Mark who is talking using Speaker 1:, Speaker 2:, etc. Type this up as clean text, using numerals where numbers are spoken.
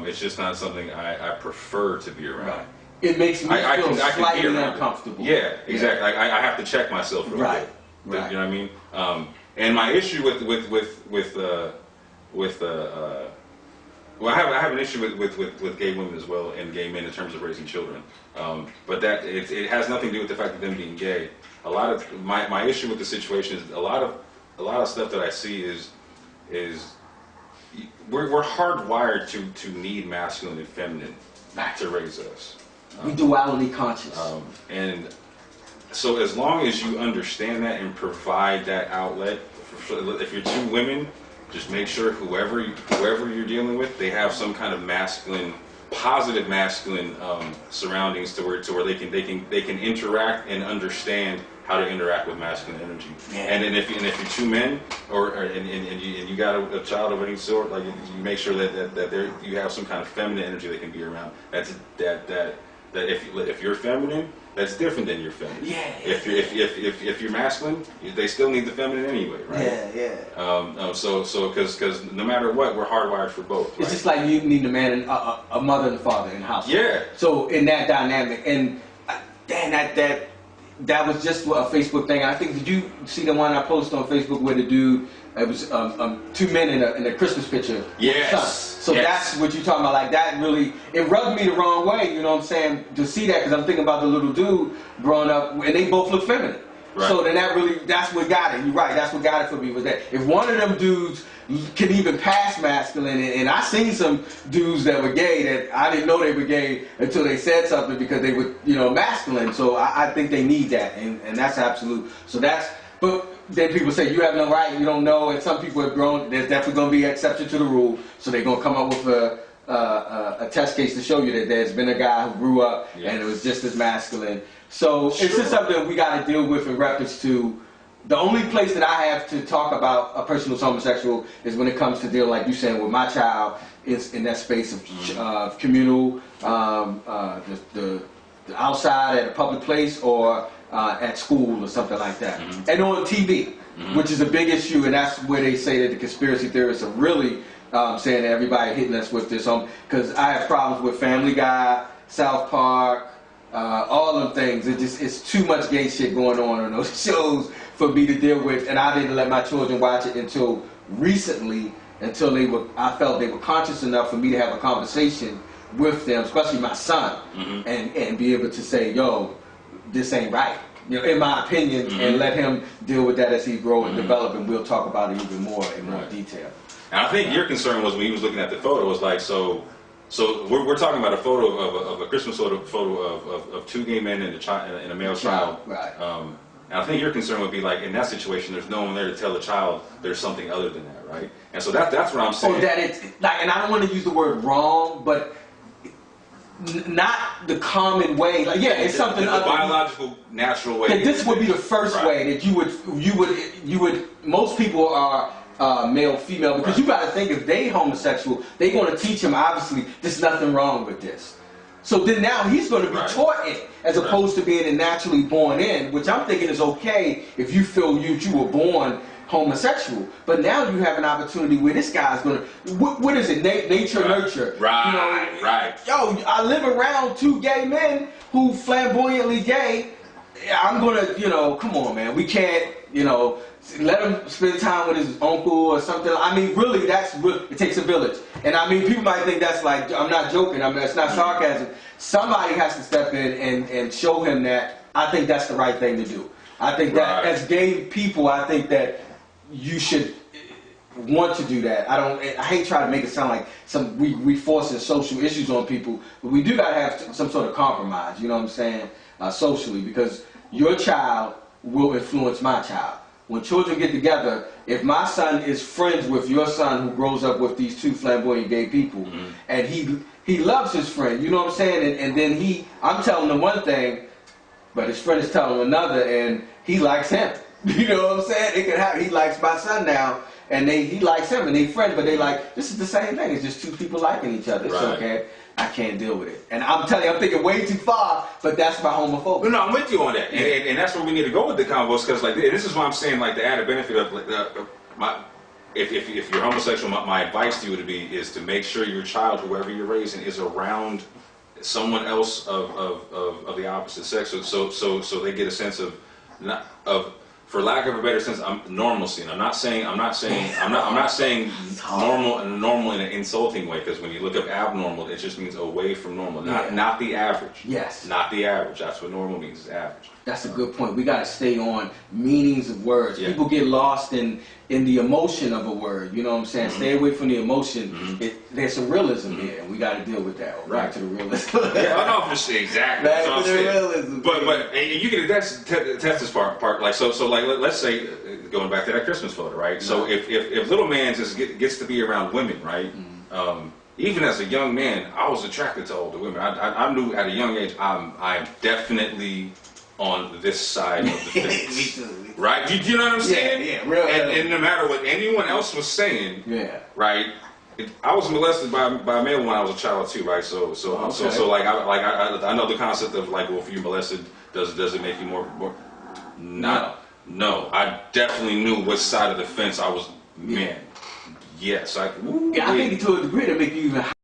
Speaker 1: It's just not something I prefer to be around.
Speaker 2: Right. It makes me feel slightly uncomfortable.
Speaker 1: Yeah, exactly. I have to check myself real
Speaker 2: right.
Speaker 1: good.
Speaker 2: Right.
Speaker 1: You know what I mean? And my issue with well, I have an issue with gay women as well and gay men in terms of raising children. But that it has nothing to do with the fact of them being gay. A lot of my issue with the situation is a lot of stuff that I see is we're hardwired to need masculine and feminine to raise us.
Speaker 2: We duality conscious.
Speaker 1: And so as long as you understand that and provide that outlet, if you're two women, just make sure whoever you're dealing with, they have some kind of masculine, positive masculine surroundings to where they can interact and understand how to interact with masculine energy. Yeah. And then if you're two men, and you got a child of any sort, like you make sure that you have some kind of feminine energy they can be around. That if you're feminine, that's different than you're feminine.
Speaker 2: Yeah.
Speaker 1: If you're masculine, they still need the feminine anyway, right?
Speaker 2: Yeah.
Speaker 1: So because no matter what, we're hardwired for both. Right?
Speaker 2: It's just like you need a man and a mother and a father in the house.
Speaker 1: Yeah.
Speaker 2: So in that dynamic, and that was just a Facebook thing. I think, did you see the one I posted on Facebook where the dude, it was two men in a Christmas picture?
Speaker 1: Yes.
Speaker 2: So that's what you're talking about. Like that really, it rubbed me the wrong way, you know what I'm saying, to see that, because I'm thinking about the little dude growing up and they both look feminine. Right. So then that's what got it. You're right, that's what got it for me, was that if one of them dudes can even pass masculine, and I seen some dudes that were gay that I didn't know they were gay until they said something because they were, masculine. So I think they need that, and that's absolute. So but then people say you have no right, you don't know, and some people have grown. There's definitely going to be an exception to the rule, so they're going to come up with a test case to show you that there's been a guy who grew up and it was just as masculine. So it's just something we got to deal with in reference to. The only place that I have to talk about a person who's homosexual is when it comes to deal, like you saying, with my child, is in that space of communal, the outside at a public place, or at school or something like that. And on TV, which is a big issue, and that's where they say that the conspiracy theorists are really saying that everybody hitting us with this, because I have problems with Family Guy, South Park, all them things. It's too much gay shit going on those shows for me to deal with, and I didn't let my children watch it until recently, until I felt they were conscious enough for me to have a conversation with them, especially my son, and be able to say, yo, this ain't right, in my opinion, and let him deal with that as he grow and develop, and we'll talk about it even more in more detail.
Speaker 1: And I think your concern was when he was looking at the photo was like, so we're talking about a photo of a Christmas photo of two gay men and a male child.
Speaker 2: Right.
Speaker 1: And I think your concern would be like, in that situation, there's no one there to tell the child there's something other than that, right? And so that's what I'm saying.
Speaker 2: Or that it's like, and I don't want to use the word wrong, but not the common way. Like, it's something
Speaker 1: the biological, natural way.
Speaker 2: That this would be the first way that you would. Most people are male, female, because you got to think, if they homosexual, they're going to teach him, obviously, there's nothing wrong with this. So then now he's going to be taught it, as opposed to being naturally born in, which I'm thinking is okay if you feel you were born homosexual. But now you have an opportunity where this guy's going to, what is it, nature, nurture.
Speaker 1: Right, right.
Speaker 2: Yo, I live around two gay men who flamboyantly gay. I'm going to, come on, man. We can't, let him spend time with his uncle or something. I mean, really, it takes a village. And I mean, people might think that's like, I'm not joking, that's not sarcasm. Somebody has to step in and show him that. I think that's the right thing to do. I think that as gay people, I think that you should want to do that. I hate trying to make it sound like we forcing social issues on people, but we do gotta have some sort of compromise, you know what I'm saying, socially, because your child will influence my child. When children get together, if my son is friends with your son who grows up with these two flamboyant gay people, and he loves his friend, you know what I'm saying, and then I'm telling him one thing, but his friend is telling him another, and he likes him. You know what I'm saying? It can happen. He likes my son now, and he likes him, and they friends, but they like, this is the same thing. It's just two people liking each other. It's okay. I can't deal with it. And I'm telling you, I'm thinking way too far, but that's my homophobia.
Speaker 1: No, I'm with you on that. And that's where we need to go with the combos, because like, this is why I'm saying, like, the added benefit of if you're homosexual, my advice to you is to make sure your child, whoever you're raising, is around someone else of the opposite sex, so they get a sense of for lack of a better sense, normalcy. And I'm not saying normal in an insulting way, because when you look up abnormal, it just means away from normal, not the average.
Speaker 2: Yes.
Speaker 1: Not the average. That's what normal means, is average.
Speaker 2: That's a good point. We got to stay on meanings of words.
Speaker 1: Yeah.
Speaker 2: People get lost in the emotion of a word. You know what I'm saying? Stay away from the emotion. There's some realism here, and we got to deal with that. Back to the realism.
Speaker 1: Yeah, I know, exactly.
Speaker 2: Back to the realism.
Speaker 1: But and you can test this part like so like let's say going back to that Christmas photo, right? So if little man just gets to be around women, right? Even as a young man, I was attracted to older women. I knew at a young age I'm definitely on this side of the fence. Right? You know what I'm saying?
Speaker 2: Yeah, real.
Speaker 1: And no matter what anyone else was saying, right? I was molested by a male when I was a child too, right? So like I know the concept of like, well, if you're molested, does it make you more? No. I definitely knew which side of the fence I was. Man, yes,
Speaker 2: I think to a degree that make you even